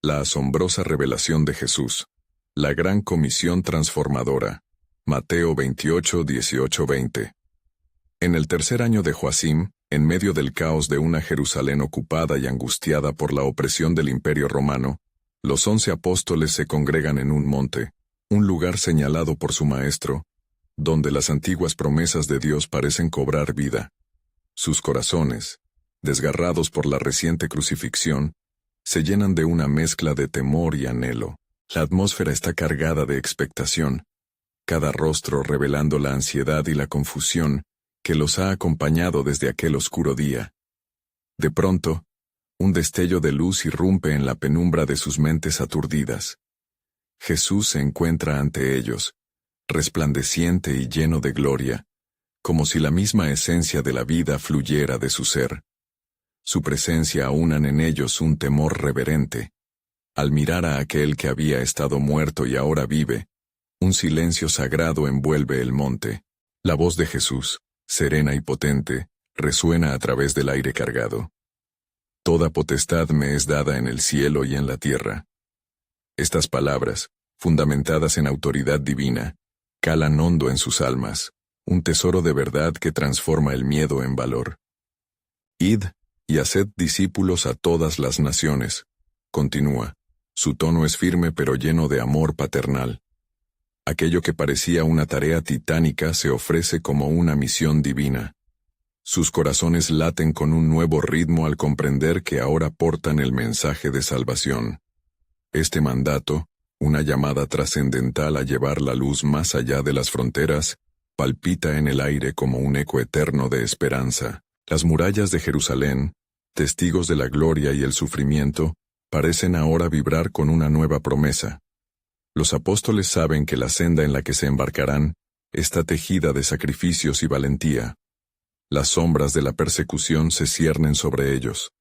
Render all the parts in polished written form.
La asombrosa revelación de Jesús. La gran comisión transformadora. Mateo 28, 18, 20. En el tercer año de Joacim, en medio del caos de una Jerusalén ocupada y angustiada por la opresión del Imperio Romano, los 11 apóstoles se congregan en un monte, un lugar señalado por su maestro, donde las antiguas promesas de Dios parecen cobrar vida. Sus corazones, desgarrados por la reciente crucifixión, se llenan de una mezcla de temor y anhelo. La atmósfera está cargada de expectación, cada rostro revelando la ansiedad y la confusión que los ha acompañado desde aquel oscuro día. De pronto, un destello de luz irrumpe en la penumbra de sus mentes aturdidas. Jesús se encuentra ante ellos, resplandeciente y lleno de gloria, como si la misma esencia de la vida fluyera de su ser. Su presencia aunan en ellos un temor reverente. Al mirar a aquel que había estado muerto y ahora vive, un silencio sagrado envuelve el monte. La voz de Jesús, serena y potente, resuena a través del aire cargado. Toda potestad me es dada en el cielo y en la tierra. Estas palabras, fundamentadas en autoridad divina, calan hondo en sus almas, un tesoro de verdad que transforma el miedo en valor. Id, y haced discípulos a todas las naciones. Continúa. Su tono es firme pero lleno de amor paternal. Aquello que parecía una tarea titánica se ofrece como una misión divina. Sus corazones laten con un nuevo ritmo al comprender que ahora portan el mensaje de salvación. Este mandato, una llamada trascendental a llevar la luz más allá de las fronteras, palpita en el aire como un eco eterno de esperanza. Las murallas de Jerusalén, testigos de la gloria y el sufrimiento, parecen ahora vibrar con una nueva promesa. Los apóstoles saben que la senda en la que se embarcarán está tejida de sacrificios y valentía. Las sombras de la persecución se ciernen sobre ellos.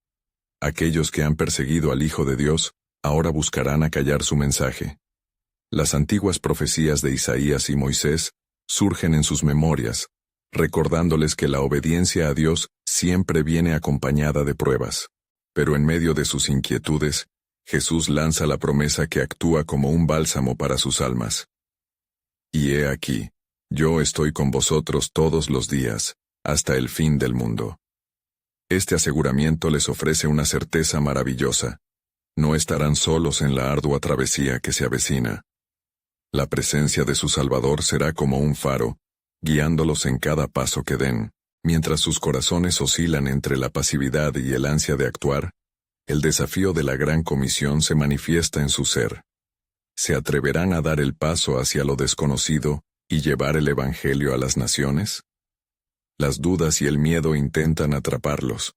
Aquellos que han perseguido al Hijo de Dios, ahora buscarán acallar su mensaje. Las antiguas profecías de Isaías y Moisés surgen en sus memorias, recordándoles que la obediencia a Dios siempre viene acompañada de pruebas. Pero en medio de sus inquietudes, Jesús lanza la promesa que actúa como un bálsamo para sus almas. Y he aquí, yo estoy con vosotros todos los días, hasta el fin del mundo. Este aseguramiento les ofrece una certeza maravillosa. No estarán solos en la ardua travesía que se avecina. La presencia de su Salvador será como un faro, guiándolos en cada paso que den. Mientras sus corazones oscilan entre la pasividad y el ansia de actuar, el desafío de la gran comisión se manifiesta en su ser. ¿Se atreverán a dar el paso hacia lo desconocido y llevar el Evangelio a las naciones? Las dudas y el miedo intentan atraparlos,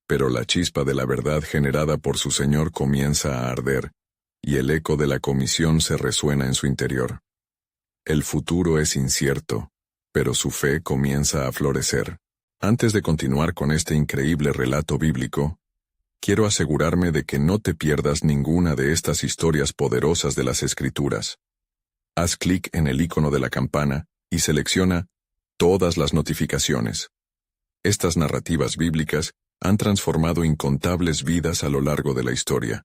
pero la chispa de la verdad generada por su Señor comienza a arder, y el eco de la comisión se resuena en su interior. El futuro es incierto, pero su fe comienza a florecer. Antes de continuar con este increíble relato bíblico, quiero asegurarme de que no te pierdas ninguna de estas historias poderosas de las Escrituras. Haz clic en el icono de la campana y selecciona todas las notificaciones. Estas narrativas bíblicas han transformado incontables vidas a lo largo de la historia.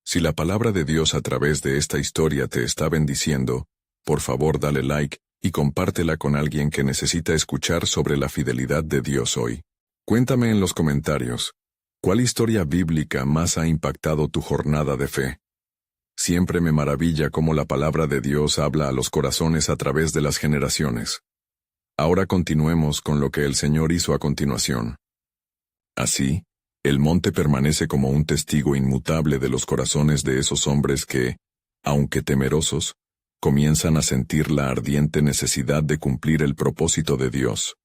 Si la palabra de Dios a través de esta historia te está bendiciendo, por favor dale like y compártela con alguien que necesita escuchar sobre la fidelidad de Dios hoy. Cuéntame en los comentarios, ¿cuál historia bíblica más ha impactado tu jornada de fe? Siempre me maravilla cómo la palabra de Dios habla a los corazones a través de las generaciones. Ahora continuemos con lo que el Señor hizo a continuación. Así, el monte permanece como un testigo inmutable de los corazones de esos hombres que, aunque temerosos, comienzan a sentir la ardiente necesidad de cumplir el propósito de Dios.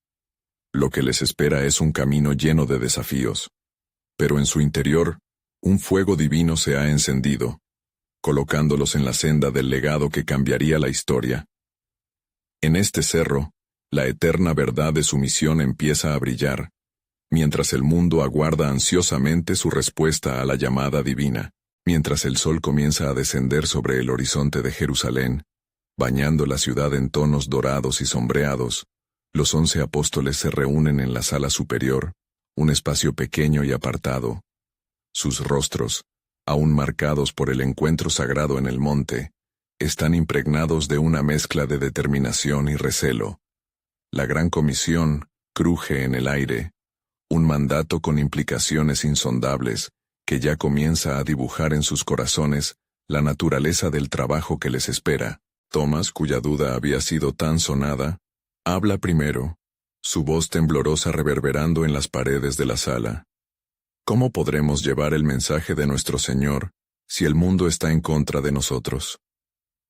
Lo que les espera es un camino lleno de desafíos. Pero en su interior, un fuego divino se ha encendido, colocándolos en la senda del legado que cambiaría la historia. En este cerro, la eterna verdad de su misión empieza a brillar, mientras el mundo aguarda ansiosamente su respuesta a la llamada divina. Mientras el sol comienza a descender sobre el horizonte de Jerusalén, bañando la ciudad en tonos dorados y sombreados, los 11 apóstoles se reúnen en la sala superior, un espacio pequeño y apartado. Sus rostros, aún marcados por el encuentro sagrado en el monte, están impregnados de una mezcla de determinación y recelo. La gran comisión cruje en el aire, un mandato con implicaciones insondables, que ya comienza a dibujar en sus corazones la naturaleza del trabajo que les espera. Tomás, cuya duda había sido tan sonada, habla primero, su voz temblorosa reverberando en las paredes de la sala. ¿Cómo podremos llevar el mensaje de nuestro Señor si el mundo está en contra de nosotros?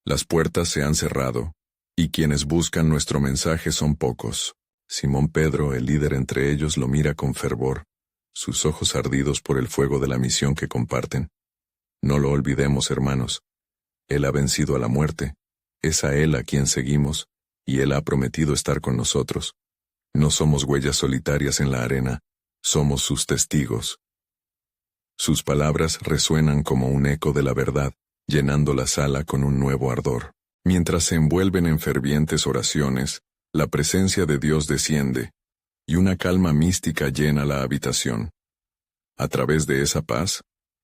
Las puertas se han cerrado, y quienes buscan nuestro mensaje son pocos. Simón Pedro, el líder entre ellos, lo mira con fervor, sus ojos ardidos por el fuego de la misión que comparten. No lo olvidemos, hermanos. Él ha vencido a la muerte, es a Él a quien seguimos, y Él ha prometido estar con nosotros. No somos huellas solitarias en la arena, somos sus testigos. Sus palabras resuenan como un eco de la verdad, llenando la sala con un nuevo ardor. Mientras se envuelven en fervientes oraciones, la presencia de Dios desciende, y una calma mística llena la habitación. A través de esa paz,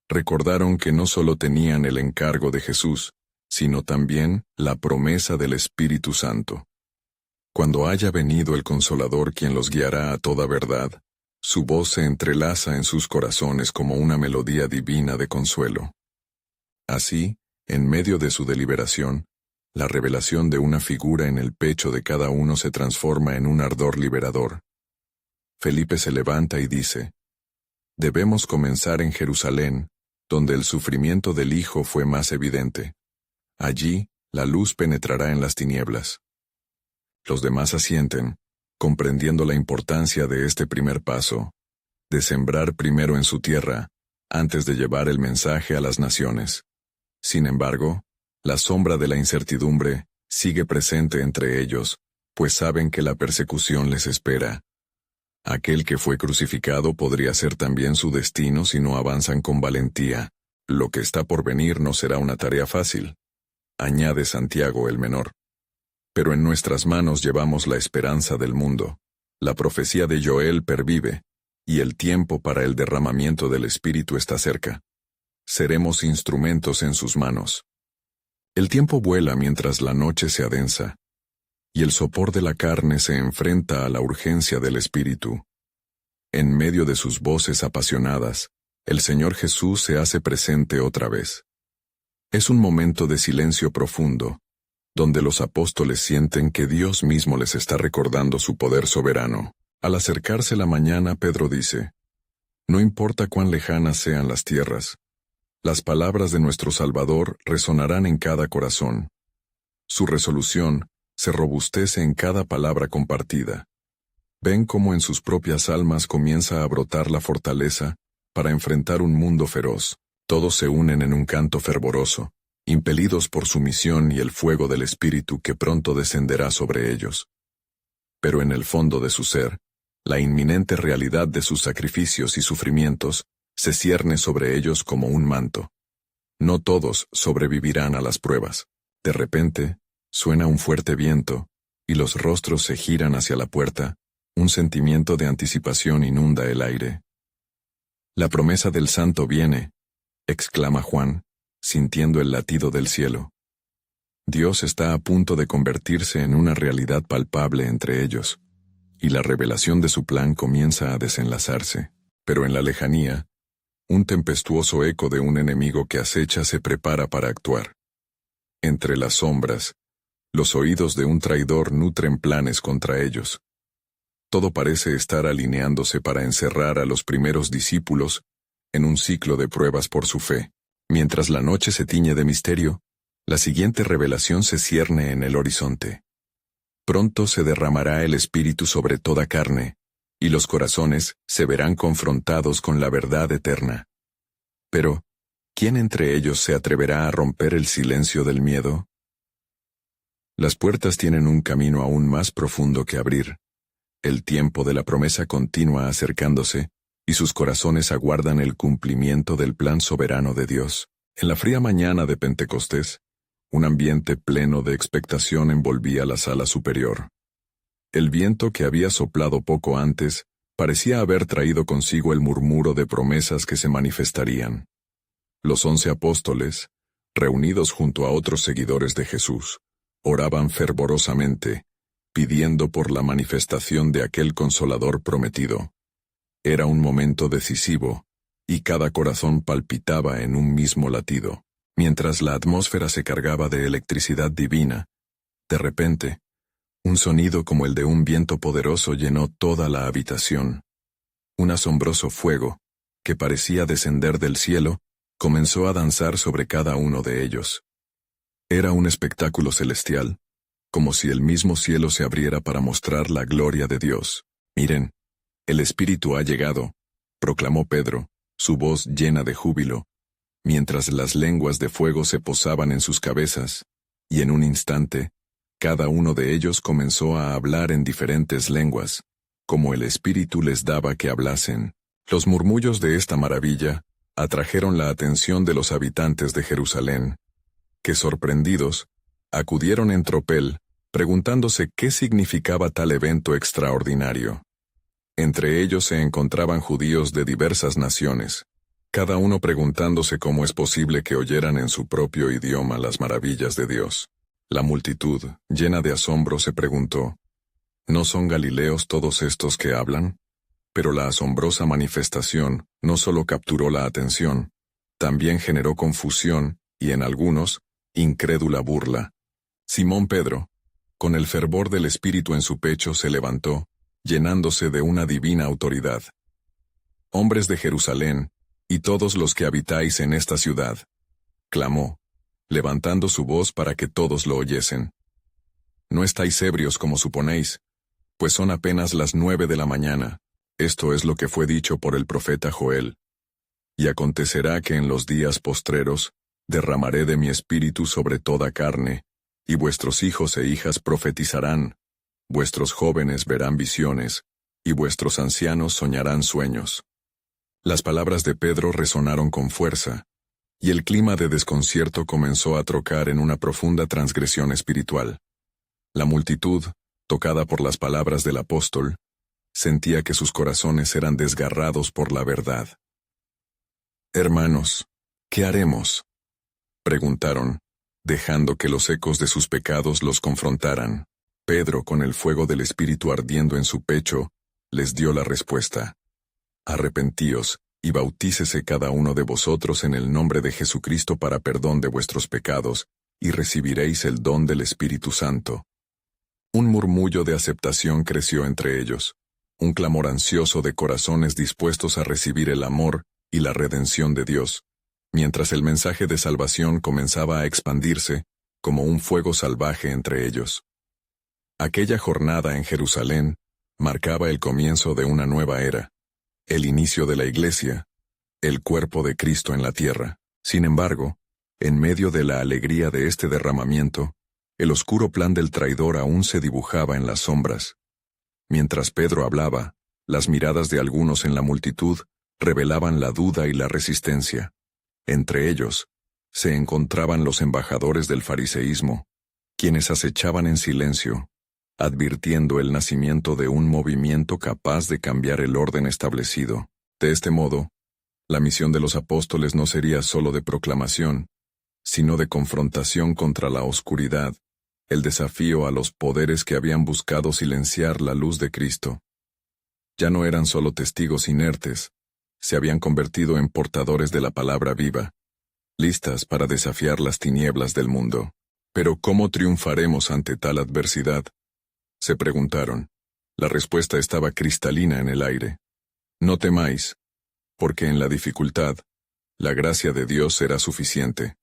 recordaron que no solo tenían el encargo de Jesús, sino también la promesa del Espíritu Santo. Cuando haya venido el Consolador quien los guiará a toda verdad, su voz se entrelaza en sus corazones como una melodía divina de consuelo. Así, en medio de su deliberación, la revelación de una figura en el pecho de cada uno se transforma en un ardor liberador. Felipe se levanta y dice: debemos comenzar en Jerusalén, donde el sufrimiento del Hijo fue más evidente. Allí, la luz penetrará en las tinieblas. Los demás asienten, comprendiendo la importancia de este primer paso, de sembrar primero en su tierra, antes de llevar el mensaje a las naciones. Sin embargo, la sombra de la incertidumbre sigue presente entre ellos, pues saben que la persecución les espera. Aquel que fue crucificado podría ser también su destino si no avanzan con valentía. Lo que está por venir no será una tarea fácil, añade Santiago el menor. Pero en nuestras manos llevamos la esperanza del mundo. La profecía de Joel pervive, y el tiempo para el derramamiento del Espíritu está cerca. Seremos instrumentos en sus manos. El tiempo vuela mientras la noche se adensa, y el sopor de la carne se enfrenta a la urgencia del Espíritu. En medio de sus voces apasionadas, el Señor Jesús se hace presente otra vez. Es un momento de silencio profundo, donde los apóstoles sienten que Dios mismo les está recordando su poder soberano. Al acercarse la mañana, Pedro dice: no importa cuán lejanas sean las tierras, las palabras de nuestro Salvador resonarán en cada corazón. Su resolución se robustece en cada palabra compartida. Ven cómo en sus propias almas comienza a brotar la fortaleza para enfrentar un mundo feroz. Todos se unen en un canto fervoroso, impelidos por su misión y el fuego del Espíritu que pronto descenderá sobre ellos. Pero en el fondo de su ser, la inminente realidad de sus sacrificios y sufrimientos se cierne sobre ellos como un manto. No todos sobrevivirán a las pruebas. De repente, suena un fuerte viento, y los rostros se giran hacia la puerta. Un sentimiento de anticipación inunda el aire. La promesa del Santo viene, exclama Juan, sintiendo el latido del cielo. Dios está a punto de convertirse en una realidad palpable entre ellos, y la revelación de su plan comienza a desenlazarse. Pero en la lejanía, un tempestuoso eco de un enemigo que acecha se prepara para actuar. Entre las sombras, los oídos de un traidor nutren planes contra ellos. Todo parece estar alineándose para encerrar a los primeros discípulos en un ciclo de pruebas por su fe. Mientras la noche se tiñe de misterio, la siguiente revelación se cierne en el horizonte. Pronto se derramará el Espíritu sobre toda carne, y los corazones se verán confrontados con la verdad eterna. Pero, ¿quién entre ellos se atreverá a romper el silencio del miedo? Las puertas tienen un camino aún más profundo que abrir. El tiempo de la promesa continúa acercándose, y sus corazones aguardan el cumplimiento del plan soberano de Dios. En la fría mañana de Pentecostés, un ambiente pleno de expectación envolvía la sala superior. El viento que había soplado poco antes parecía haber traído consigo el murmuro de promesas que se manifestarían. Los 11 apóstoles, reunidos junto a otros seguidores de Jesús, oraban fervorosamente, pidiendo por la manifestación de aquel Consolador prometido. Era un momento decisivo, y cada corazón palpitaba en un mismo latido. Mientras la atmósfera se cargaba de electricidad divina, de repente, un sonido como el de un viento poderoso llenó toda la habitación. Un asombroso fuego, que parecía descender del cielo, comenzó a danzar sobre cada uno de ellos. Era un espectáculo celestial, como si el mismo cielo se abriera para mostrar la gloria de Dios. «Miren, el Espíritu ha llegado», proclamó Pedro, su voz llena de júbilo, mientras las lenguas de fuego se posaban en sus cabezas, y en un instante, cada uno de ellos comenzó a hablar en diferentes lenguas, como el Espíritu les daba que hablasen. Los murmullos de esta maravilla atrajeron la atención de los habitantes de Jerusalén, que sorprendidos, acudieron en tropel, preguntándose qué significaba tal evento extraordinario. Entre ellos se encontraban judíos de diversas naciones, cada uno preguntándose cómo es posible que oyeran en su propio idioma las maravillas de Dios. La multitud, llena de asombro, se preguntó, ¿no son galileos todos estos que hablan? Pero la asombrosa manifestación no solo capturó la atención, también generó confusión y en algunos, incrédula burla. Simón Pedro, con el fervor del Espíritu en su pecho, se levantó, llenándose de una divina autoridad. «Hombres de Jerusalén, y todos los que habitáis en esta ciudad», clamó, levantando su voz para que todos lo oyesen. «No estáis ebrios como suponéis, pues son apenas las 9 de la mañana. Esto es lo que fue dicho por el profeta Joel. Y acontecerá que en los días postreros derramaré de mi espíritu sobre toda carne, y vuestros hijos e hijas profetizarán, vuestros jóvenes verán visiones, y vuestros ancianos soñarán sueños». Las palabras de Pedro resonaron con fuerza, y el clima de desconcierto comenzó a trocar en una profunda transgresión espiritual. La multitud, tocada por las palabras del apóstol, sentía que sus corazones eran desgarrados por la verdad. «Hermanos, ¿qué haremos?», preguntaron, dejando que los ecos de sus pecados los confrontaran. Pedro, con el fuego del Espíritu ardiendo en su pecho, les dio la respuesta. «Arrepentíos, y bautícese cada uno de vosotros en el nombre de Jesucristo para perdón de vuestros pecados, y recibiréis el don del Espíritu Santo». Un murmullo de aceptación creció entre ellos, un clamor ansioso de corazones dispuestos a recibir el amor y la redención de Dios, mientras el mensaje de salvación comenzaba a expandirse como un fuego salvaje entre ellos. Aquella jornada en Jerusalén marcaba el comienzo de una nueva era, el inicio de la Iglesia, el cuerpo de Cristo en la tierra. Sin embargo, en medio de la alegría de este derramamiento, el oscuro plan del traidor aún se dibujaba en las sombras. Mientras Pedro hablaba, las miradas de algunos en la multitud revelaban la duda y la resistencia. Entre ellos, se encontraban los embajadores del fariseísmo, quienes acechaban en silencio, advirtiendo el nacimiento de un movimiento capaz de cambiar el orden establecido. De este modo, la misión de los apóstoles no sería solo de proclamación, sino de confrontación contra la oscuridad, el desafío a los poderes que habían buscado silenciar la luz de Cristo. Ya no eran solo testigos inertes, se habían convertido en portadores de la palabra viva, listas para desafiar las tinieblas del mundo. «Pero ¿cómo triunfaremos ante tal adversidad?», se preguntaron. La respuesta estaba cristalina en el aire. «No temáis, porque en la dificultad, la gracia de Dios será suficiente».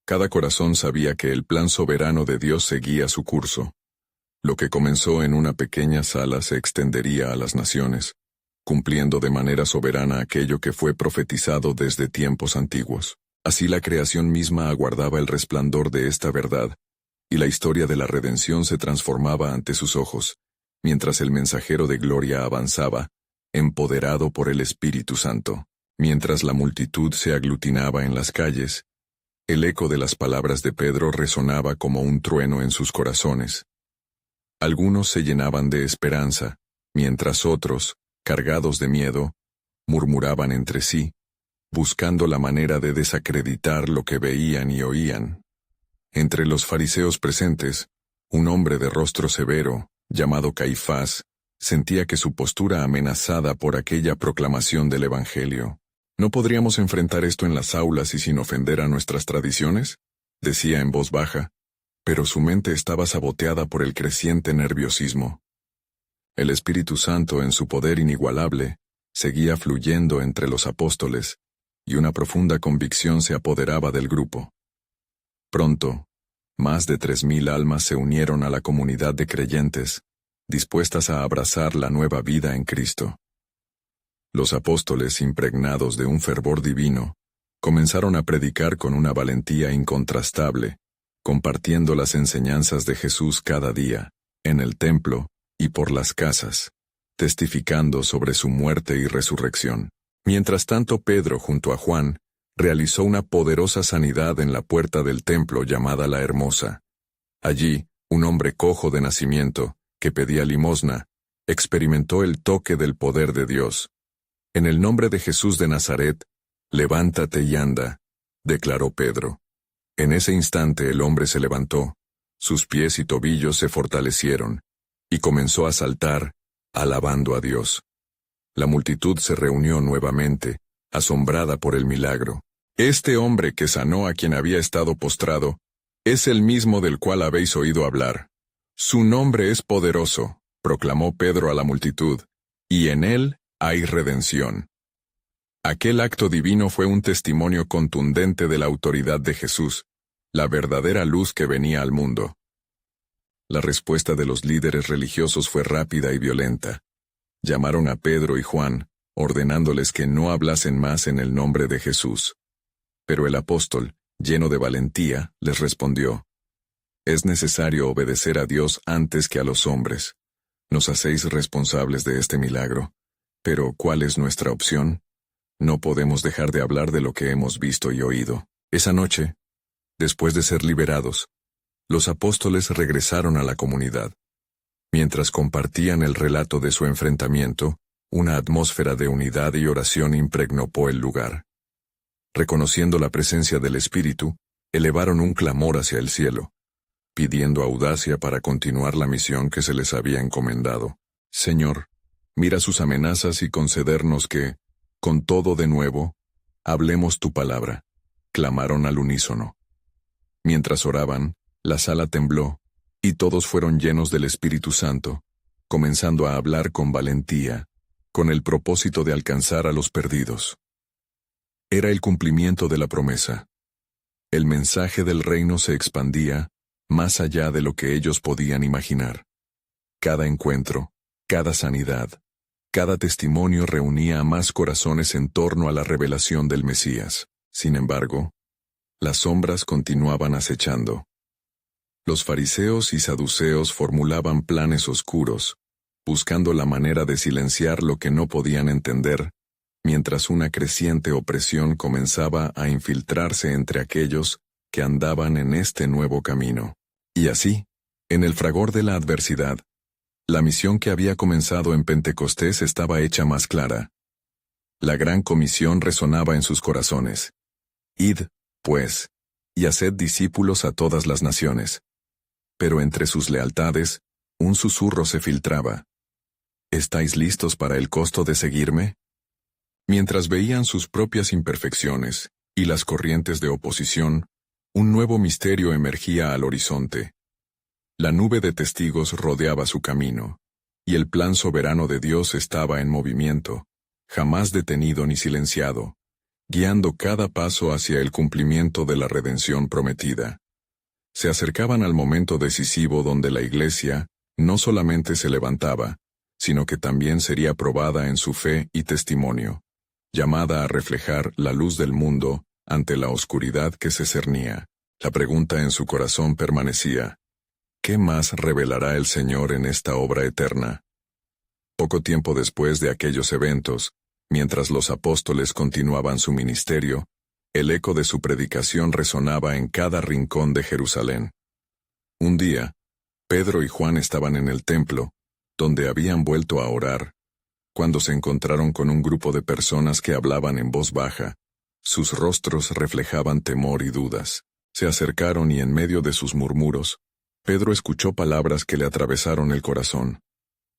Cada corazón sabía que el plan soberano de Dios seguía su curso. Lo que comenzó en una pequeña sala se extendería a las naciones, cumpliendo de manera soberana aquello que fue profetizado desde tiempos antiguos. Así la creación misma aguardaba el resplandor de esta verdad, y la historia de la redención se transformaba ante sus ojos, mientras el mensajero de gloria avanzaba, empoderado por el Espíritu Santo. Mientras la multitud se aglutinaba en las calles, el eco de las palabras de Pedro resonaba como un trueno en sus corazones. Algunos se llenaban de esperanza, mientras otros, cargados de miedo, murmuraban entre sí, buscando la manera de desacreditar lo que veían y oían. Entre los fariseos presentes, un hombre de rostro severo, llamado Caifás, sentía que su postura amenazada por aquella proclamación del Evangelio. ¿No podríamos enfrentar esto en las aulas y sin ofender a nuestras tradiciones?, decía en voz baja, pero su mente estaba saboteada por el creciente nerviosismo. El Espíritu Santo, en su poder inigualable, seguía fluyendo entre los apóstoles, y una profunda convicción se apoderaba del grupo. Pronto, más de 3,000 almas se unieron a la comunidad de creyentes, dispuestas a abrazar la nueva vida en Cristo. Los apóstoles, impregnados de un fervor divino, comenzaron a predicar con una valentía incontrastable, compartiendo las enseñanzas de Jesús cada día, en el templo y por las casas, testificando sobre su muerte y resurrección. Mientras tanto, Pedro, junto a Juan, realizó una poderosa sanidad en la puerta del templo llamada La Hermosa. Allí, un hombre cojo de nacimiento, que pedía limosna, experimentó el toque del poder de Dios. En el nombre de Jesús de Nazaret, levántate y anda, declaró Pedro. En ese instante el hombre se levantó, sus pies y tobillos se fortalecieron, y comenzó a saltar, alabando a Dios. La multitud se reunió nuevamente, asombrada por el milagro. Este hombre que sanó a quien había estado postrado, es el mismo del cual habéis oído hablar. Su nombre es poderoso, proclamó Pedro a la multitud, y en él hay redención. Aquel acto divino fue un testimonio contundente de la autoridad de Jesús, la verdadera luz que venía al mundo. La respuesta de los líderes religiosos fue rápida y violenta. Llamaron a Pedro y Juan, ordenándoles que no hablasen más en el nombre de Jesús. Pero el apóstol, lleno de valentía, les respondió: «Es necesario obedecer a Dios antes que a los hombres. Nos hacéis responsables de este milagro. Pero, ¿cuál es nuestra opción? No podemos dejar de hablar de lo que hemos visto y oído». Esa noche, después de ser liberados, los apóstoles regresaron a la comunidad. Mientras compartían el relato de su enfrentamiento, una atmósfera de unidad y oración impregnó el lugar. Reconociendo la presencia del Espíritu, elevaron un clamor hacia el cielo, pidiendo audacia para continuar la misión que se les había encomendado. «Señor, mira sus amenazas y concedernos que, con todo de nuevo, hablemos tu palabra», clamaron al unísono. Mientras oraban, la sala tembló, y todos fueron llenos del Espíritu Santo, comenzando a hablar con valentía, con el propósito de alcanzar a los perdidos. Era el cumplimiento de la promesa. El mensaje del reino se expandía, más allá de lo que ellos podían imaginar. Cada encuentro, cada sanidad, cada testimonio reunía a más corazones en torno a la revelación del Mesías. Sin embargo, las sombras continuaban acechando. Los fariseos y saduceos formulaban planes oscuros, buscando la manera de silenciar lo que no podían entender, mientras una creciente opresión comenzaba a infiltrarse entre aquellos que andaban en este nuevo camino. Y así, en el fragor de la adversidad, la misión que había comenzado en Pentecostés estaba hecha más clara. La gran comisión resonaba en sus corazones. «Id, pues, y haced discípulos a todas las naciones». Pero entre sus lealtades, un susurro se filtraba. «¿Estáis listos para el costo de seguirme?». Mientras veían sus propias imperfecciones y las corrientes de oposición, un nuevo misterio emergía al horizonte. La nube de testigos rodeaba su camino, y el plan soberano de Dios estaba en movimiento, jamás detenido ni silenciado, guiando cada paso hacia el cumplimiento de la redención prometida. Se acercaban al momento decisivo donde la Iglesia no solamente se levantaba, sino que también sería probada en su fe y testimonio, llamada a reflejar la luz del mundo ante la oscuridad que se cernía. La pregunta en su corazón permanecía: ¿qué más revelará el Señor en esta obra eterna? Poco tiempo después de aquellos eventos, mientras los apóstoles continuaban su ministerio, el eco de su predicación resonaba en cada rincón de Jerusalén. Un día, Pedro y Juan estaban en el templo, donde habían vuelto a orar, cuando se encontraron con un grupo de personas que hablaban en voz baja, Sus rostros reflejaban temor y dudas. Se acercaron y en medio de sus murmuros, Pedro escuchó palabras que le atravesaron el corazón.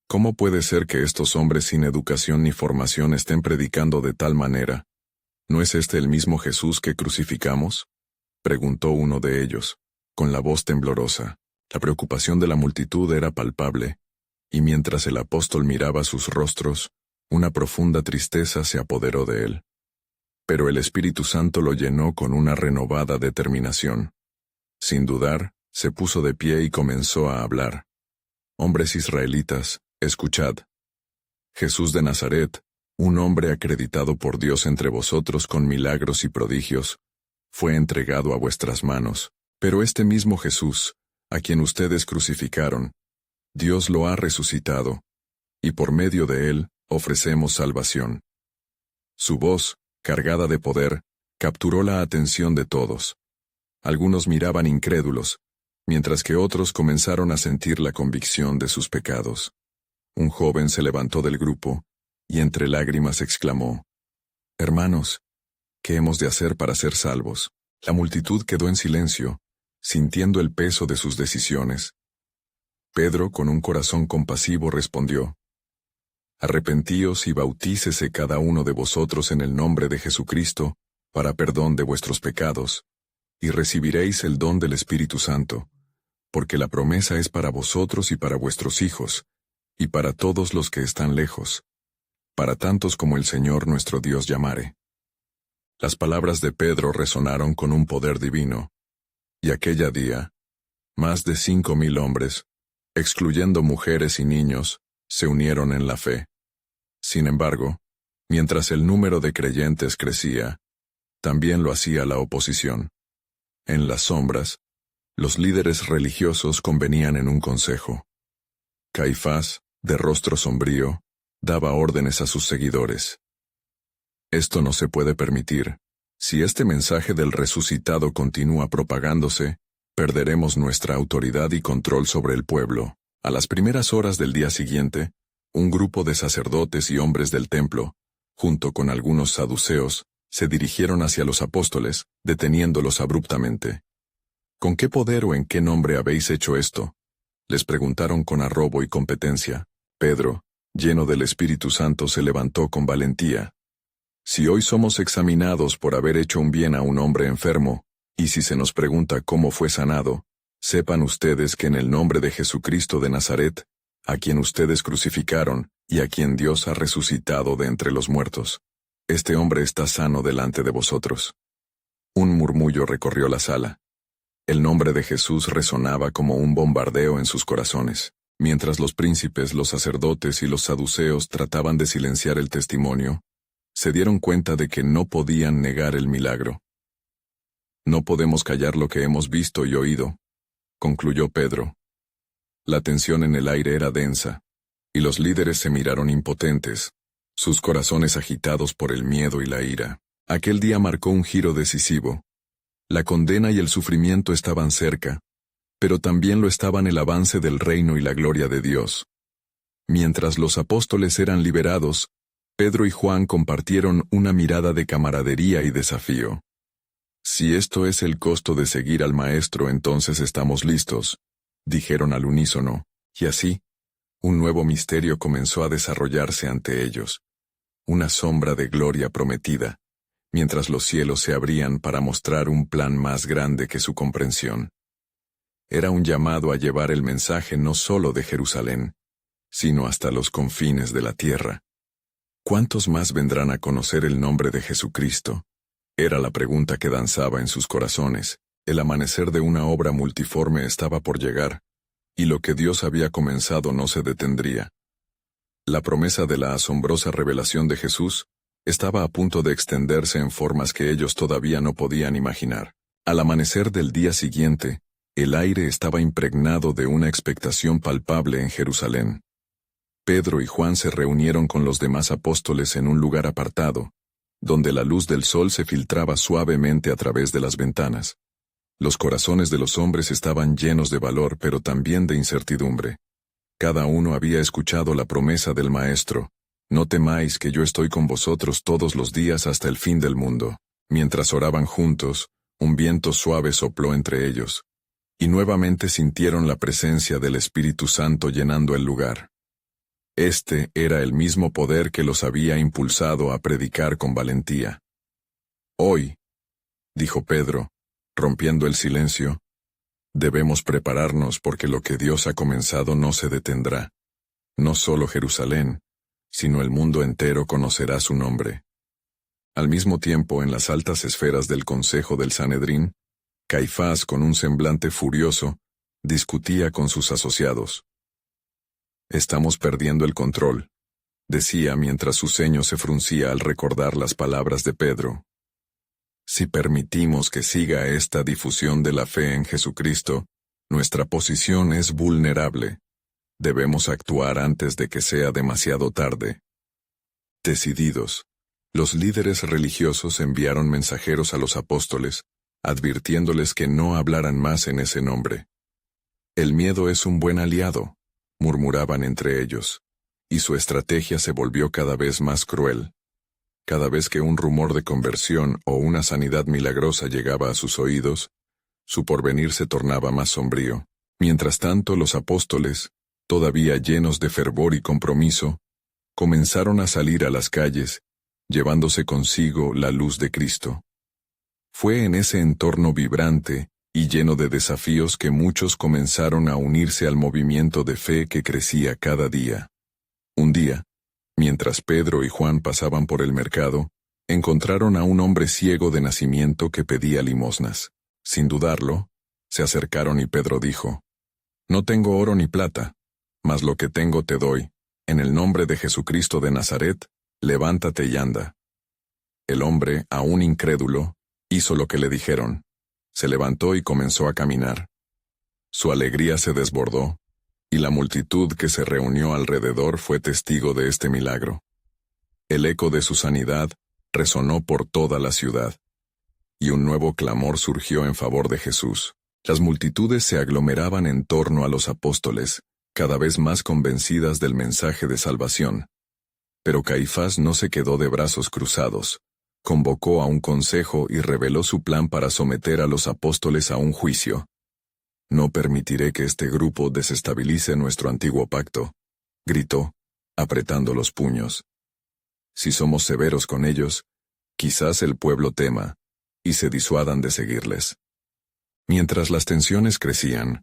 ¿Cómo puede ser que estos hombres sin educación ni formación estén predicando de tal manera? ¿No es este el mismo Jesús que crucificamos?, preguntó uno de ellos, con la voz temblorosa. La preocupación de la multitud era palpable, y mientras el apóstol miraba sus rostros, una profunda tristeza se apoderó de él. Pero el Espíritu Santo lo llenó con una renovada determinación. Sin dudar, se puso de pie y comenzó a hablar. Hombres israelitas, escuchad. Jesús de Nazaret, un hombre acreditado por Dios entre vosotros con milagros y prodigios, fue entregado a vuestras manos, pero este mismo Jesús, a quien ustedes crucificaron, Dios lo ha resucitado, y por medio de él ofrecemos salvación. Su voz, cargada de poder, capturó la atención de todos. Algunos miraban incrédulos, mientras que otros comenzaron a sentir la convicción de sus pecados. Un joven se levantó del grupo, y entre lágrimas exclamó: «Hermanos, ¿qué hemos de hacer para ser salvos?». La multitud quedó en silencio, sintiendo el peso de sus decisiones. Pedro, con un corazón compasivo, respondió: «Arrepentíos y bautícese cada uno de vosotros en el nombre de Jesucristo, para perdón de vuestros pecados, y recibiréis el don del Espíritu Santo, porque la promesa es para vosotros y para vuestros hijos, y para todos los que están lejos, para tantos como el Señor nuestro Dios llamare». Las palabras de Pedro resonaron con un poder divino, y aquella día, más de 5,000 hombres, excluyendo mujeres y niños, se unieron en la fe. Sin embargo, mientras el número de creyentes crecía, también lo hacía la oposición. En las sombras, los líderes religiosos convenían en un consejo. Caifás, de rostro sombrío, daba órdenes a sus seguidores. «Esto no se puede permitir. Si este mensaje del resucitado continúa propagándose, perderemos nuestra autoridad y control sobre el pueblo». A las primeras horas del día siguiente, un grupo de sacerdotes y hombres del templo, junto con algunos saduceos, se dirigieron hacia los apóstoles, deteniéndolos abruptamente. «¿Con qué poder o en qué nombre habéis hecho esto?», les preguntaron con arrobo y competencia. Pedro, lleno del Espíritu Santo, se levantó con valentía. «Si hoy somos examinados por haber hecho un bien a un hombre enfermo, y si se nos pregunta cómo fue sanado, sepan ustedes que en el nombre de Jesucristo de Nazaret, a quien ustedes crucificaron y a quien Dios ha resucitado de entre los muertos, este hombre está sano delante de vosotros». Un murmullo recorrió la sala. El nombre de Jesús resonaba como un bombardeo en sus corazones. Mientras los príncipes, los sacerdotes y los saduceos trataban de silenciar el testimonio, se dieron cuenta de que no podían negar el milagro. «No podemos callar lo que hemos visto y oído», concluyó Pedro. La tensión en el aire era densa, y los líderes se miraron impotentes, sus corazones agitados por el miedo y la ira. Aquel día marcó un giro decisivo. La condena y el sufrimiento estaban cerca, pero también lo estaban el avance del reino y la gloria de Dios. Mientras los apóstoles eran liberados, Pedro y Juan compartieron una mirada de camaradería y desafío. «Si esto es el costo de seguir al Maestro, entonces estamos listos», dijeron al unísono, y así, un nuevo misterio comenzó a desarrollarse ante ellos. Una sombra de gloria prometida, mientras los cielos se abrían para mostrar un plan más grande que su comprensión. Era un llamado a llevar el mensaje no solo de Jerusalén, sino hasta los confines de la tierra. ¿Cuántos más vendrán a conocer el nombre de Jesucristo? Era la pregunta que danzaba en sus corazones. El amanecer de una obra multiforme estaba por llegar, y lo que Dios había comenzado no se detendría. La promesa de la asombrosa revelación de Jesús estaba a punto de extenderse en formas que ellos todavía no podían imaginar. Al amanecer del día siguiente, el aire estaba impregnado de una expectación palpable en Jerusalén. Pedro y Juan se reunieron con los demás apóstoles en un lugar apartado, donde la luz del sol se filtraba suavemente a través de las ventanas. Los corazones de los hombres estaban llenos de valor, pero también de incertidumbre. Cada uno había escuchado la promesa del Maestro: «No temáis, que yo estoy con vosotros todos los días hasta el fin del mundo». Mientras oraban juntos, un viento suave sopló entre ellos, y nuevamente sintieron la presencia del Espíritu Santo llenando el lugar. Este era el mismo poder que los había impulsado a predicar con valentía. Hoy, dijo Pedro, rompiendo el silencio, debemos prepararnos porque lo que Dios ha comenzado no se detendrá. No solo Jerusalén, sino el mundo entero conocerá su nombre. Al mismo tiempo, en las altas esferas del Consejo del Sanedrín, Caifás, con un semblante furioso, discutía con sus asociados. «Estamos perdiendo el control», decía mientras su ceño se fruncía al recordar las palabras de Pedro. «Si permitimos que siga esta difusión de la fe en Jesucristo, nuestra posición es vulnerable. Debemos actuar antes de que sea demasiado tarde». Decididos, los líderes religiosos enviaron mensajeros a los apóstoles, advirtiéndoles que no hablaran más en ese nombre. «El miedo es un buen aliado», murmuraban entre ellos, y su estrategia se volvió cada vez más cruel. Cada vez que un rumor de conversión o una sanidad milagrosa llegaba a sus oídos, su porvenir se tornaba más sombrío. Mientras tanto, los apóstoles, todavía llenos de fervor y compromiso, comenzaron a salir a las calles, llevándose consigo la luz de Cristo. Fue en ese entorno vibrante y lleno de desafíos que muchos comenzaron a unirse al movimiento de fe que crecía cada día. Un día, mientras Pedro y Juan pasaban por el mercado, encontraron a un hombre ciego de nacimiento que pedía limosnas. Sin dudarlo, se acercaron y Pedro dijo: «No tengo oro ni plata, mas lo que tengo te doy. En el nombre de Jesucristo de Nazaret, levántate y anda». El hombre, aún incrédulo, hizo lo que le dijeron. Se levantó y comenzó a caminar. Su alegría se desbordó, y la multitud que se reunió alrededor fue testigo de este milagro. El eco de su sanidad resonó por toda la ciudad, y un nuevo clamor surgió en favor de Jesús. Las multitudes se aglomeraban en torno a los apóstoles, cada vez más convencidas del mensaje de salvación. Pero Caifás no se quedó de brazos cruzados. Convocó a un consejo y reveló su plan para someter a los apóstoles a un juicio. «No permitiré que este grupo desestabilice nuestro antiguo pacto», gritó, apretando los puños. «Si somos severos con ellos, quizás el pueblo tema, y se disuadan de seguirles». Mientras las tensiones crecían,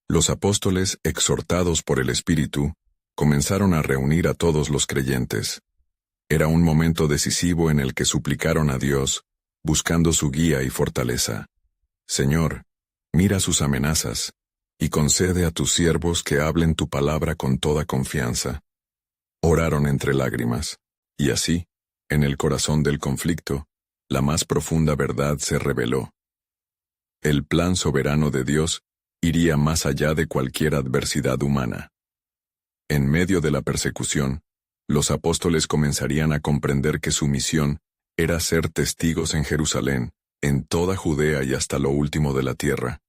los apóstoles, exhortados por el Espíritu, comenzaron a reunir a todos los creyentes. Era un momento decisivo en el que suplicaron a Dios, buscando su guía y fortaleza. «Señor, mira sus amenazas, y concede a tus siervos que hablen tu palabra con toda confianza». Oraron entre lágrimas, y así, en el corazón del conflicto, la más profunda verdad se reveló. El plan soberano de Dios iría más allá de cualquier adversidad humana. En medio de la persecución, los apóstoles comenzarían a comprender que su misión era ser testigos en Jerusalén, en toda Judea y hasta lo último de la tierra.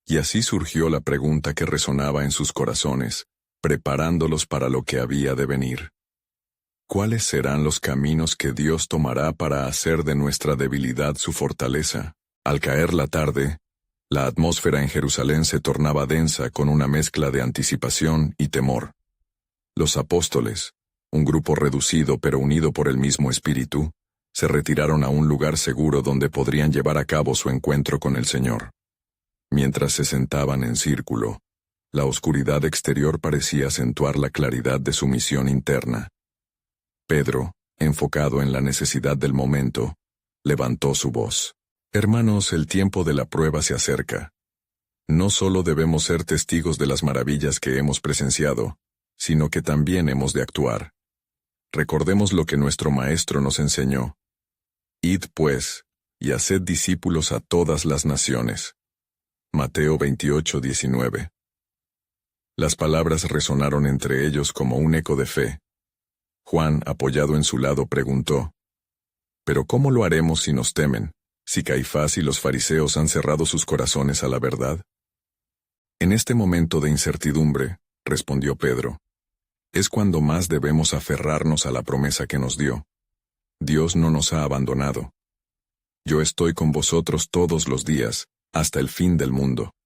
Y así surgió la pregunta que resonaba en sus corazones, preparándolos para lo que había de venir. ¿Cuáles serán los caminos que Dios tomará para hacer de nuestra debilidad su fortaleza? Al caer la tarde, la atmósfera en Jerusalén se tornaba densa con una mezcla de anticipación y temor. Los apóstoles, un grupo reducido pero unido por el mismo Espíritu, se retiraron a un lugar seguro donde podrían llevar a cabo su encuentro con el Señor. Mientras se sentaban en círculo, la oscuridad exterior parecía acentuar la claridad de su misión interna. Pedro, enfocado en la necesidad del momento, levantó su voz. «Hermanos, el tiempo de la prueba se acerca. No solo debemos ser testigos de las maravillas que hemos presenciado, sino que también hemos de actuar. Recordemos lo que nuestro Maestro nos enseñó. Id, pues, y haced discípulos a todas las naciones». Mateo 28:19. Las palabras resonaron entre ellos como un eco de fe. Juan, apoyado en su lado, preguntó: «¿Pero cómo lo haremos si nos temen, si Caifás y los fariseos han cerrado sus corazones a la verdad?» «En este momento de incertidumbre», respondió Pedro, «es cuando más debemos aferrarnos a la promesa que nos dio. Dios no nos ha abandonado. yo estoy con vosotros todos los días, hasta el fin del mundo.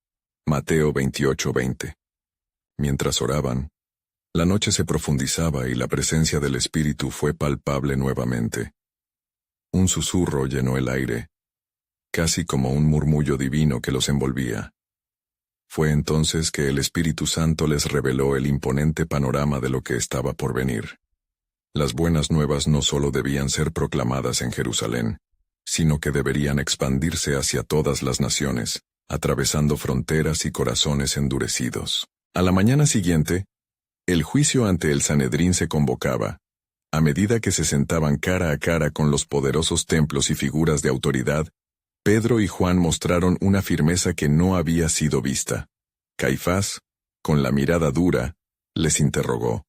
Mateo 28:20. Mientras oraban, la noche se profundizaba y la presencia del Espíritu fue palpable nuevamente. Un susurro llenó el aire, casi como un murmullo divino que los envolvía. Fue entonces que el Espíritu Santo les reveló el imponente panorama de lo que estaba por venir. Las buenas nuevas no solo debían ser proclamadas en Jerusalén, sino que deberían expandirse hacia todas las naciones, atravesando fronteras y corazones endurecidos. A la mañana siguiente, el juicio ante el Sanedrín se convocaba. A medida que se sentaban cara a cara con los poderosos templos y figuras de autoridad, Pedro y Juan mostraron una firmeza que no había sido vista. Caifás, con la mirada dura, les interrogó: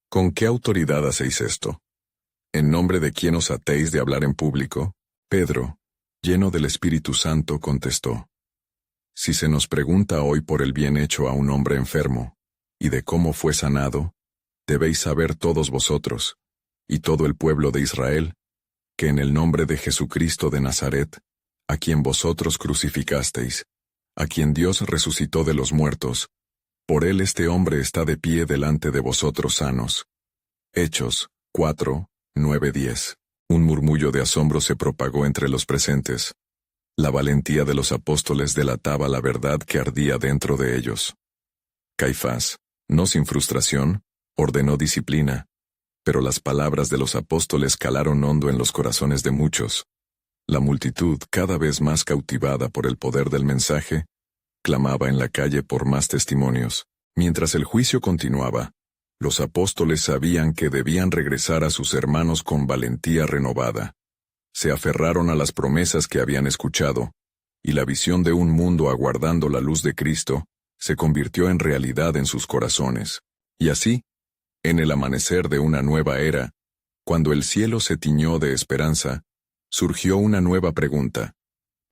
¿Con qué autoridad hacéis esto? ¿En nombre de quién os atéis de hablar en público? Pedro, lleno del Espíritu Santo, contestó: Si se nos pregunta hoy por el bien hecho a un hombre enfermo, y de cómo fue sanado, debéis saber todos vosotros, y todo el pueblo de Israel, que en el nombre de Jesucristo de Nazaret, a quien vosotros crucificasteis, a quien Dios resucitó de los muertos, por él este hombre está de pie delante de vosotros sanos. Hechos 4:9-10. Un murmullo de asombro se propagó entre los presentes. La valentía de los apóstoles delataba la verdad que ardía dentro de ellos. Caifás, no sin frustración, ordenó disciplina, pero las palabras de los apóstoles calaron hondo en los corazones de muchos. La multitud, cada vez más cautivada por el poder del mensaje, clamaba en la calle por más testimonios. Mientras el juicio continuaba, los apóstoles sabían que debían regresar a sus hermanos con valentía renovada. Se aferraron a las promesas que habían escuchado, y la visión de un mundo aguardando la luz de Cristo se convirtió en realidad en sus corazones. Y así, en el amanecer de una nueva era, cuando el cielo se tiñó de esperanza, surgió una nueva pregunta,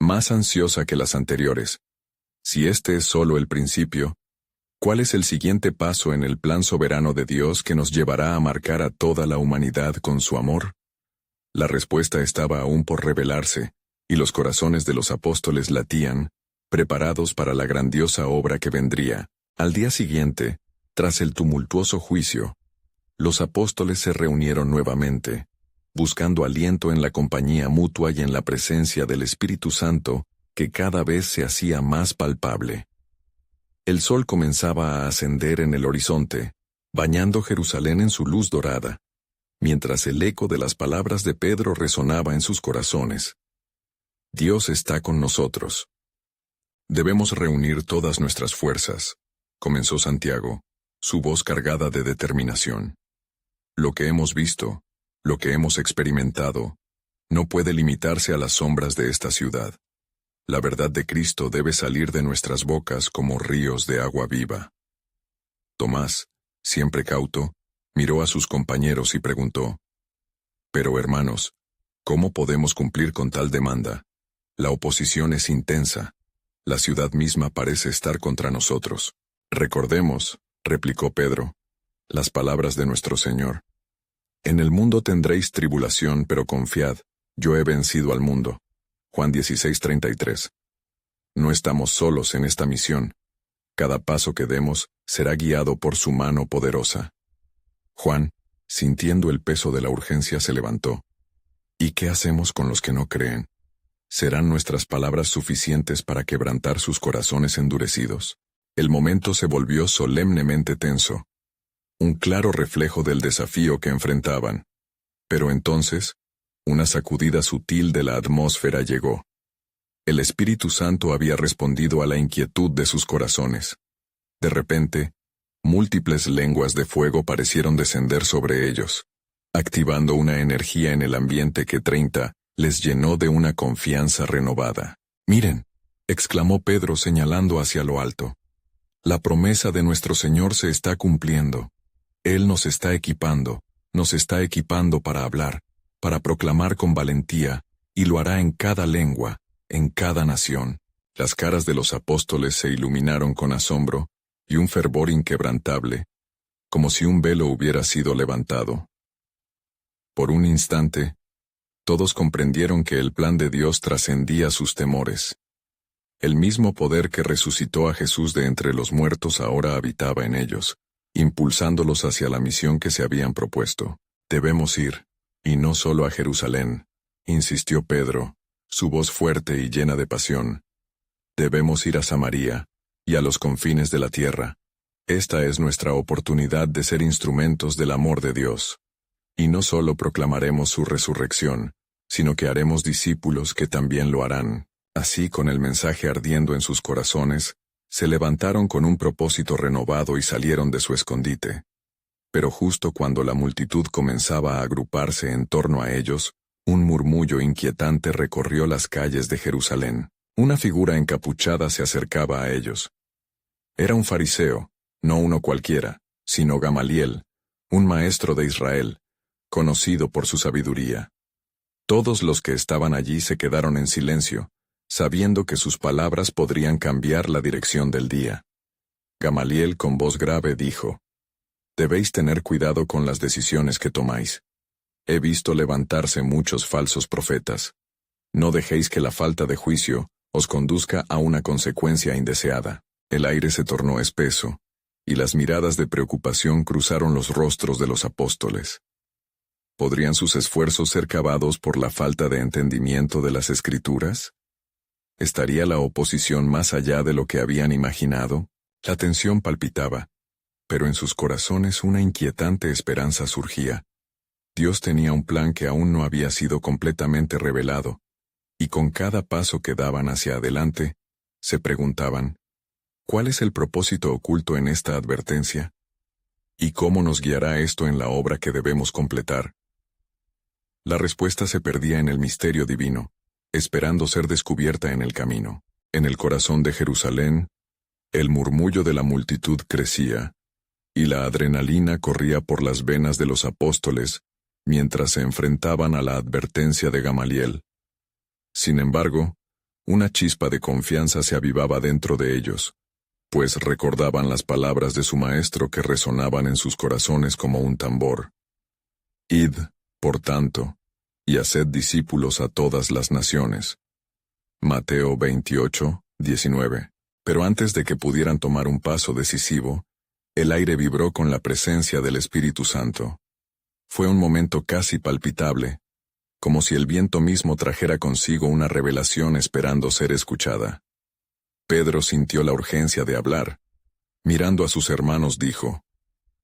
más ansiosa que las anteriores. Si este es solo el principio, ¿cuál es el siguiente paso en el plan soberano de Dios que nos llevará a marcar a toda la humanidad con su amor? La respuesta estaba aún por revelarse, y los corazones de los apóstoles latían, preparados para la grandiosa obra que vendría. Al día siguiente, tras el tumultuoso juicio, los apóstoles se reunieron nuevamente, buscando aliento en la compañía mutua y en la presencia del Espíritu Santo, que cada vez se hacía más palpable. El sol comenzaba a ascender en el horizonte, bañando Jerusalén en su luz dorada, mientras el eco de las palabras de Pedro resonaba en sus corazones. Dios está con nosotros. Debemos reunir todas nuestras fuerzas, comenzó Santiago, su voz cargada de determinación. Lo que hemos visto, lo que hemos experimentado, no puede limitarse a las sombras de esta ciudad. La verdad de Cristo debe salir de nuestras bocas como ríos de agua viva. Tomás, siempre cauto, miró a sus compañeros y preguntó: Pero hermanos, ¿cómo podemos cumplir con tal demanda? La oposición es intensa. La ciudad misma parece estar contra nosotros. Recordemos, replicó Pedro, las palabras de nuestro Señor. En el mundo tendréis tribulación, pero confiad, yo he vencido al mundo. Juan 16:33. No estamos solos en esta misión. Cada paso que demos será guiado por su mano poderosa. Juan, sintiendo el peso de la urgencia, se levantó. ¿Y qué hacemos con los que no creen? ¿Serán nuestras palabras suficientes para quebrantar sus corazones endurecidos? El momento se volvió solemnemente tenso. Un claro reflejo del desafío que enfrentaban. Pero entonces, una sacudida sutil de la atmósfera llegó. El Espíritu Santo había respondido a la inquietud de sus corazones. De repente, múltiples lenguas de fuego parecieron descender sobre ellos, activando una energía en el ambiente que les llenó de una confianza renovada. «Miren», exclamó Pedro señalando hacia lo alto. «La promesa de nuestro Señor se está cumpliendo. Él nos está equipando para hablar, para proclamar con valentía, y lo hará en cada lengua, en cada nación». Las caras de los apóstoles se iluminaron con asombro y un fervor inquebrantable, como si un velo hubiera sido levantado. Por un instante, Todos comprendieron que el plan de Dios trascendía sus temores. El mismo poder que resucitó a Jesús de entre los muertos ahora habitaba en ellos, impulsándolos hacia la misión que se habían propuesto. Debemos ir, y no solo a Jerusalén, insistió Pedro, su voz fuerte y llena de pasión. Debemos ir a Samaria, y a los confines de la tierra. Esta es nuestra oportunidad de ser instrumentos del amor de Dios. Y no solo proclamaremos su resurrección, sino que haremos discípulos que también lo harán. Así, con el mensaje ardiendo en sus corazones, se levantaron con un propósito renovado y salieron de su escondite. Pero justo cuando la multitud comenzaba a agruparse en torno a ellos, un murmullo inquietante recorrió las calles de Jerusalén. Una figura encapuchada se acercaba a ellos. Era un fariseo, no uno cualquiera, sino Gamaliel, un maestro de Israel, conocido por su sabiduría. Todos los que estaban allí se quedaron en silencio, sabiendo que sus palabras podrían cambiar la dirección del día. Gamaliel con voz grave dijo: «Debéis tener cuidado con las decisiones que tomáis. He visto levantarse muchos falsos profetas. No dejéis que la falta de juicio os conduzca a una consecuencia indeseada». El aire se tornó espeso, y las miradas de preocupación cruzaron los rostros de los apóstoles. ¿Podrían sus esfuerzos ser cavados por la falta de entendimiento de las Escrituras? ¿Estaría la oposición más allá de lo que habían imaginado? La tensión palpitaba, pero en sus corazones una inquietante esperanza surgía. Dios tenía un plan que aún no había sido completamente revelado, y con cada paso que daban hacia adelante, se preguntaban: ¿cuál es el propósito oculto en esta advertencia? ¿Y cómo nos guiará esto en la obra que debemos completar? La respuesta se perdía en el misterio divino, esperando ser descubierta en el camino. En el corazón de Jerusalén, el murmullo de la multitud crecía, y la adrenalina corría por las venas de los apóstoles, mientras se enfrentaban a la advertencia de Gamaliel. Sin embargo, una chispa de confianza se avivaba dentro de ellos, pues recordaban las palabras de su maestro que resonaban en sus corazones como un tambor. Id, por tanto, y haced discípulos a todas las naciones. Mateo 28, 19. Pero antes de que pudieran tomar un paso decisivo, el aire vibró con la presencia del Espíritu Santo. Fue un momento casi palpitable, como si el viento mismo trajera consigo una revelación esperando ser escuchada. Pedro sintió la urgencia de hablar. Mirando a sus hermanos dijo: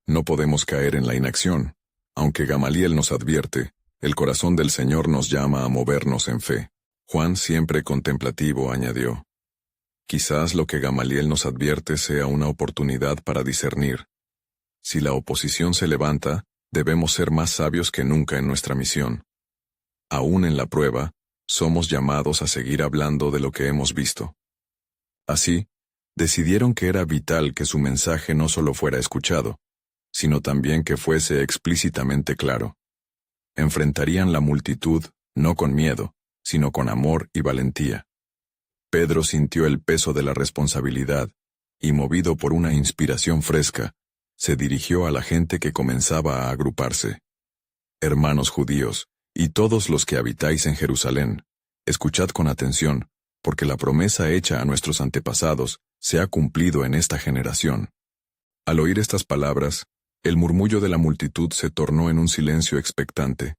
«No podemos caer en la inacción. Aunque Gamaliel nos advierte, el corazón del Señor nos llama a movernos en fe». Juan, siempre contemplativo, añadió: «Quizás lo que Gamaliel nos advierte sea una oportunidad para discernir. Si la oposición se levanta, debemos ser más sabios que nunca en nuestra misión. Aún en la prueba, somos llamados a seguir hablando de lo que hemos visto». Así, decidieron que era vital que su mensaje no solo fuera escuchado, sino también que fuese explícitamente claro. Enfrentarían la multitud, no con miedo, sino con amor y valentía. Pedro sintió el peso de la responsabilidad, y movido por una inspiración fresca, se dirigió a la gente que comenzaba a agruparse. «Hermanos judíos, y todos los que habitáis en Jerusalén, escuchad con atención, porque la promesa hecha a nuestros antepasados se ha cumplido en esta generación». Al oír estas palabras, el murmullo de la multitud se tornó en un silencio expectante.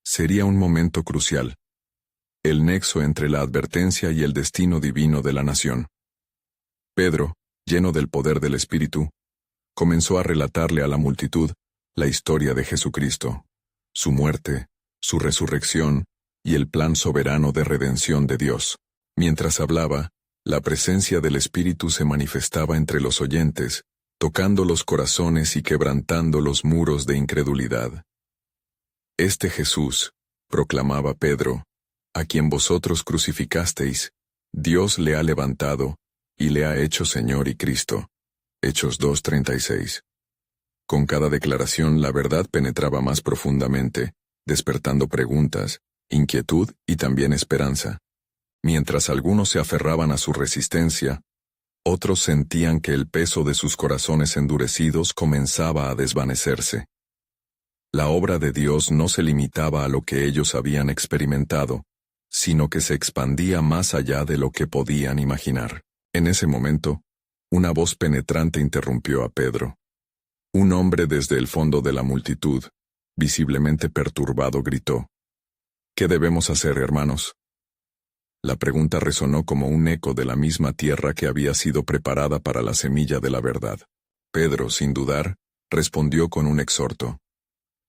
Sería un momento crucial, el nexo entre la advertencia y el destino divino de la nación. Pedro, lleno del poder del Espíritu, comenzó a relatarle a la multitud la historia de Jesucristo, su muerte, su resurrección y el plan soberano de redención de Dios. Mientras hablaba, la presencia del Espíritu se manifestaba entre los oyentes, tocando los corazones y quebrantando los muros de incredulidad. «Este Jesús», proclamaba Pedro, «a quien vosotros crucificasteis, Dios le ha levantado, y le ha hecho Señor y Cristo». Hechos 2:36. Con cada declaración la verdad penetraba más profundamente, despertando preguntas, inquietud y también esperanza. Mientras algunos se aferraban a su resistencia, otros sentían que el peso de sus corazones endurecidos comenzaba a desvanecerse. La obra de Dios no se limitaba a lo que ellos habían experimentado, sino que se expandía más allá de lo que podían imaginar. En ese momento, una voz penetrante interrumpió a Pedro. Un hombre desde el fondo de la multitud, visiblemente perturbado, gritó: ¿Qué debemos hacer, hermanos? La pregunta resonó como un eco de la misma tierra que había sido preparada para la semilla de la verdad. Pedro, sin dudar, respondió con un exhorto: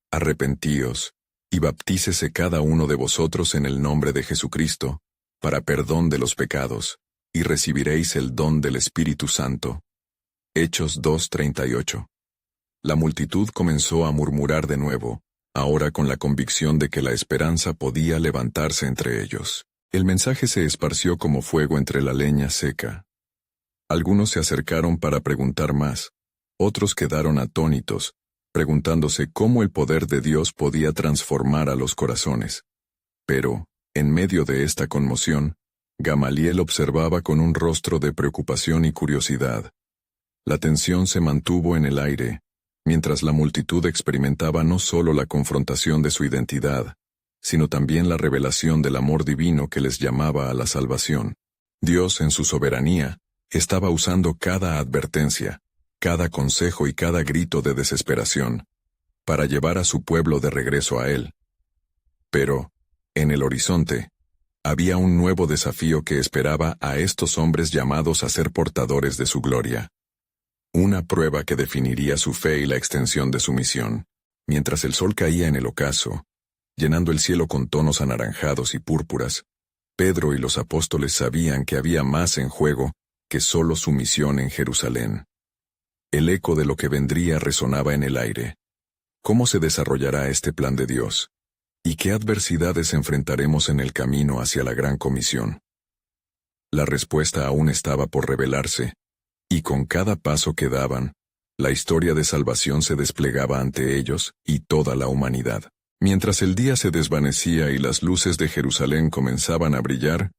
Arrepentíos, y baptícese cada uno de vosotros en el nombre de Jesucristo, para perdón de los pecados, y recibiréis el don del Espíritu Santo. Hechos 2:38. La multitud comenzó a murmurar de nuevo, ahora con la convicción de que la esperanza podía levantarse entre ellos. El mensaje se esparció como fuego entre la leña seca. Algunos se acercaron para preguntar más, otros quedaron atónitos, preguntándose cómo el poder de Dios podía transformar a los corazones. Pero, en medio de esta conmoción, Gamaliel observaba con un rostro de preocupación y curiosidad. La tensión se mantuvo en el aire, mientras la multitud experimentaba no solo la confrontación de su identidad, sino también la revelación del amor divino que les llamaba a la salvación. Dios, en su soberanía, estaba usando cada advertencia, cada consejo y cada grito de desesperación, para llevar a su pueblo de regreso a Él. Pero, en el horizonte, había un nuevo desafío que esperaba a estos hombres llamados a ser portadores de su gloria. Una prueba que definiría su fe y la extensión de su misión. Mientras el sol caía en el ocaso, llenando el cielo con tonos anaranjados y púrpuras, Pedro y los apóstoles sabían que había más en juego que solo su misión en Jerusalén. El eco de lo que vendría resonaba en el aire. ¿Cómo se desarrollará este plan de Dios? ¿Y qué adversidades enfrentaremos en el camino hacia la gran comisión? La respuesta aún estaba por revelarse, y con cada paso que daban, la historia de salvación se desplegaba ante ellos y toda la humanidad. Mientras el día se desvanecía y las luces de Jerusalén comenzaban a brillar,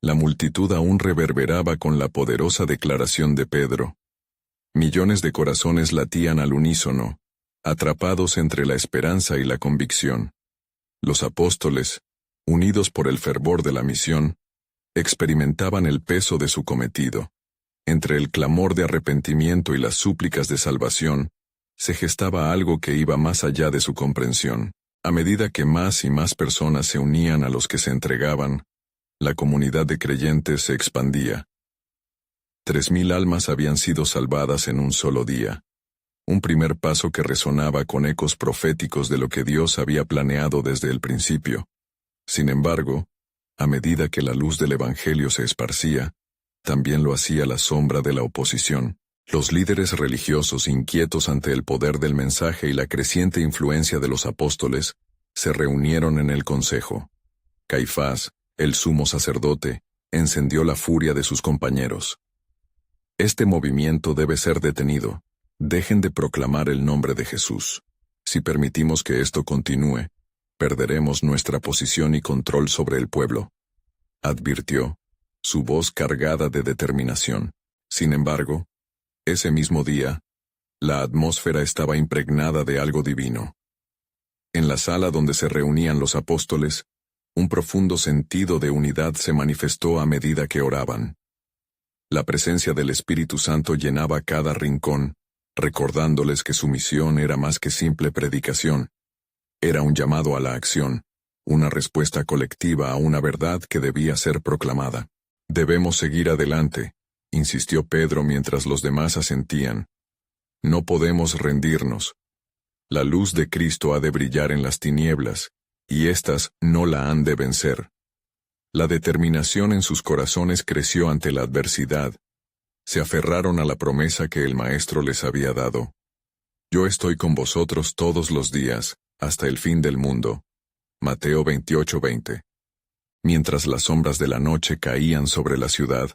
la multitud aún reverberaba con la poderosa declaración de Pedro. Millones de corazones latían al unísono, atrapados entre la esperanza y la convicción. Los apóstoles, unidos por el fervor de la misión, experimentaban el peso de su cometido. Entre el clamor de arrepentimiento y las súplicas de salvación, se gestaba algo que iba más allá de su comprensión. A medida que más y más personas se unían a los que se entregaban, la comunidad de creyentes se expandía. 3,000 almas habían sido salvadas en un solo día. Un primer paso que resonaba con ecos proféticos de lo que Dios había planeado desde el principio. Sin embargo, a medida que la luz del Evangelio se esparcía, también lo hacía la sombra de la oposición. Los líderes religiosos, inquietos ante el poder del mensaje y la creciente influencia de los apóstoles, se reunieron en el consejo. Caifás, el sumo sacerdote, encendió la furia de sus compañeros. Este movimiento debe ser detenido. Dejen de proclamar el nombre de Jesús. Si permitimos que esto continúe, perderemos nuestra posición y control sobre el pueblo, advirtió, su voz cargada de determinación. Sin embargo, ese mismo día, la atmósfera estaba impregnada de algo divino. En la sala donde se reunían los apóstoles, un profundo sentido de unidad se manifestó a medida que oraban. La presencia del Espíritu Santo llenaba cada rincón, recordándoles que su misión era más que simple predicación. Era un llamado a la acción, una respuesta colectiva a una verdad que debía ser proclamada. Debemos seguir adelante, insistió Pedro mientras los demás asentían. No podemos rendirnos. La luz de Cristo ha de brillar en las tinieblas, y éstas no la han de vencer. La determinación en sus corazones creció ante la adversidad. Se aferraron a la promesa que el Maestro les había dado. Yo estoy con vosotros todos los días, hasta el fin del mundo. Mateo 28:20. Mientras las sombras de la noche caían sobre la ciudad,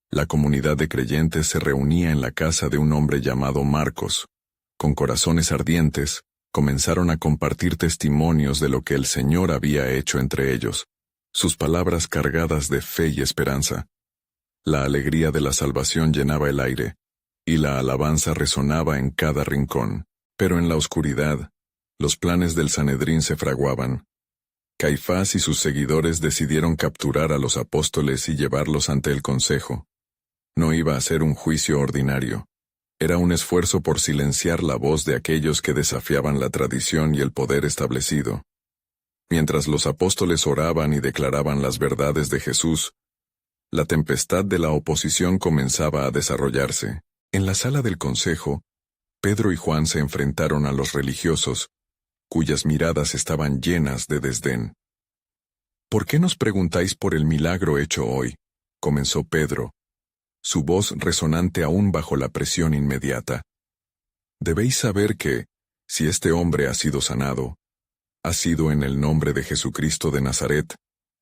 la comunidad de creyentes se reunía en la casa de un hombre llamado Marcos. Con corazones ardientes, comenzaron a compartir testimonios de lo que el Señor había hecho entre ellos, sus palabras cargadas de fe y esperanza. La alegría de la salvación llenaba el aire, y la alabanza resonaba en cada rincón. Pero en la oscuridad, Los planes del Sanedrín se fraguaban. Caifás y sus seguidores decidieron capturar a los apóstoles y llevarlos ante el consejo. No iba a ser un juicio ordinario. Era un esfuerzo por silenciar la voz de aquellos que desafiaban la tradición y el poder establecido. Mientras los apóstoles oraban y declaraban las verdades de Jesús, la tempestad de la oposición comenzaba a desarrollarse. En la sala del consejo, Pedro y Juan se enfrentaron a los religiosos, cuyas miradas estaban llenas de desdén. «¿Por qué nos preguntáis por el milagro hecho hoy?», comenzó Pedro, su voz resonante aún bajo la presión inmediata. «Debéis saber que, si este hombre ha sido sanado, ha sido en el nombre de Jesucristo de Nazaret,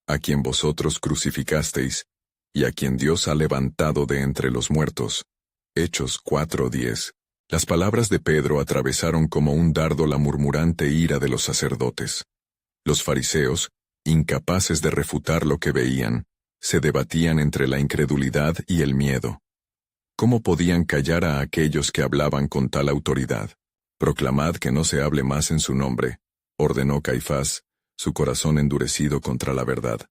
a quien vosotros crucificasteis, y a quien Dios ha levantado de entre los muertos». Hechos 4:10. Las palabras de Pedro atravesaron como un dardo la murmurante ira de los sacerdotes. Los fariseos, incapaces de refutar lo que veían, se debatían entre la incredulidad y el miedo. ¿Cómo podían callar a aquellos que hablaban con tal autoridad? «Proclamad que no se hable más en su nombre», ordenó Caifás, su corazón endurecido contra la verdad.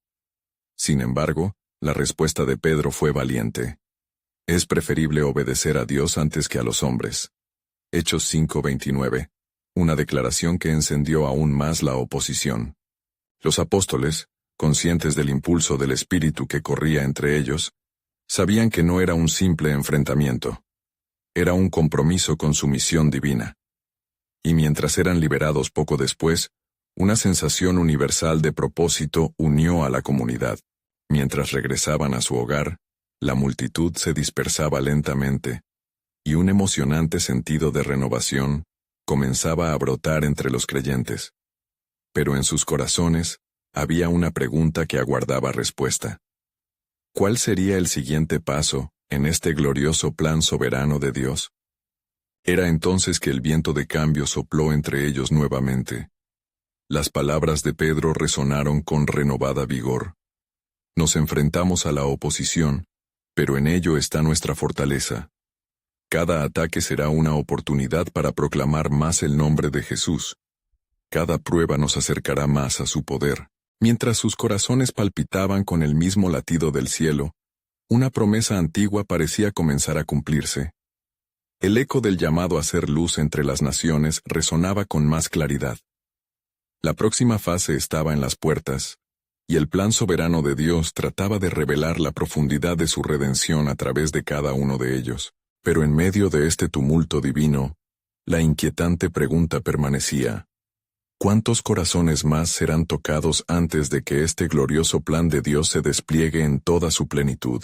Sin embargo, la respuesta de Pedro fue valiente. «Es preferible obedecer a Dios antes que a los hombres». Hechos 5:29, una declaración que encendió aún más la oposición. Los apóstoles, conscientes del impulso del espíritu que corría entre ellos, sabían que no era un simple enfrentamiento. Era un compromiso con su misión divina. Y mientras eran liberados poco después, una sensación universal de propósito unió a la comunidad. Mientras regresaban a su hogar, la multitud se dispersaba lentamente, y un emocionante sentido de renovación comenzaba a brotar entre los creyentes. Pero en sus corazones había una pregunta que aguardaba respuesta. ¿Cuál sería el siguiente paso en este glorioso plan soberano de Dios? Era entonces que el viento de cambio sopló entre ellos nuevamente. Las palabras de Pedro resonaron con renovada vigor. Nos enfrentamos a la oposición, pero en ello está nuestra fortaleza. Cada ataque será una oportunidad para proclamar más el nombre de Jesús. Cada prueba nos acercará más a su poder. Mientras sus corazones palpitaban con el mismo latido del cielo, una promesa antigua parecía comenzar a cumplirse. El eco del llamado a ser luz entre las naciones resonaba con más claridad. La próxima fase estaba en las puertas, y el plan soberano de Dios trataba de revelar la profundidad de su redención a través de cada uno de ellos. Pero en medio de este tumulto divino, la inquietante pregunta permanecía: ¿cuántos corazones más serán tocados antes de que este glorioso plan de Dios se despliegue en toda su plenitud?